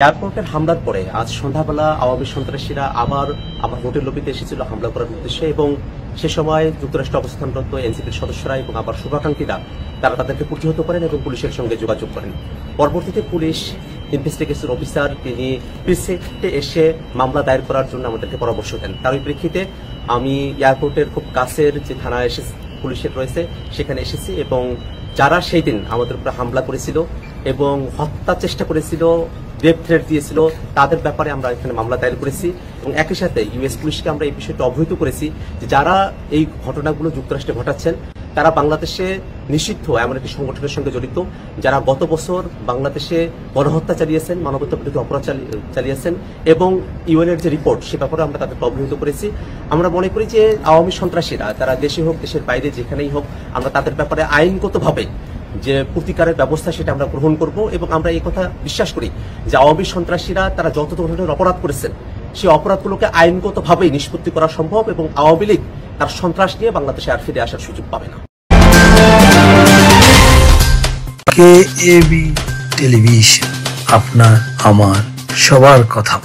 এয়ারপোর্টের হামলার পরে আজ সন্ধ্যাবেলা আওয়ামী সন্ত্রাসীরা আবার আমার হোটেল লবিতে এসেছিল হামলা করার উদ্দেশ্যে এবং সে সময় যুক্তরাষ্ট্রে অবস্থানরত এনসিপির সদস্যরা এবং আবার শুভাকাঙ্ক্ষীরা তারা তাদেরকে প্রতিহত করেন এবং পুলিশের সঙ্গে যোগাযোগ করেন। পরবর্তীতে পুলিশ ইনভেস্টিগেশন অফিসার তিনি প্রিসেক্টে এসে মামলা দায়ের করার জন্য আমাদেরকে পরামর্শ দেন। তার ওই প্রেক্ষিতে আমি এয়ারপোর্টের খুব কাছের যে থানা পুলিশের রয়েছে সেখানে এসেছি এবং যারা সেই দিন আমাদের উপরে হামলা করেছিল এবং হত্যার চেষ্টা করেছিল, রেপ থ্রেট দিয়েছিল, তাদের ব্যাপারে আমরা এখানে মামলা দায়ের করেছি এবং একই সাথে ইউএস পুলিশকে আমরা এই বিষয়টা অবহিত করেছি যে যারা এই ঘটনাগুলো যুক্তরাষ্ট্রে ঘটাচ্ছেন তারা বাংলাদেশে নিষিদ্ধ এমন একটি সংগঠনের সঙ্গে জড়িত, যারা গত বছর বাংলাদেশে গণহত্যা চালিয়েছেন, মানবতা বিরোধী অপরাধ চালিয়েছেন এবং ইউএনের যে রিপোর্ট সে ব্যাপারে আমরা তাদেরকে অবহিত করেছি। আমরা মনে করি যে আওয়ামী সন্ত্রাসীরা তারা দেশে হোক দেশের বাইরে যেখানেই হোক আমরা তাদের ব্যাপারে আইনগতভাবে যে প্রতিকারের ব্যবস্থা সেটা আমরা গ্রহণ করব এবং আমরা এই কথা বিশ্বাস করি যে আওয়ামী সন্ত্রাসীরা তারা যত ধরনের অপরাধ করেছেন সেই অপরাধগুলোকে আইনগতভাবেই নিষ্পত্তি করা সম্ভব এবং আওয়ামী লীগ তার সন্ত্রাস নিয়ে বাংলাদেশে আর ফিরে আসার সুযোগ পাবে না। কেএবি টেলিভিশন, আপনার আমার সবার কথা।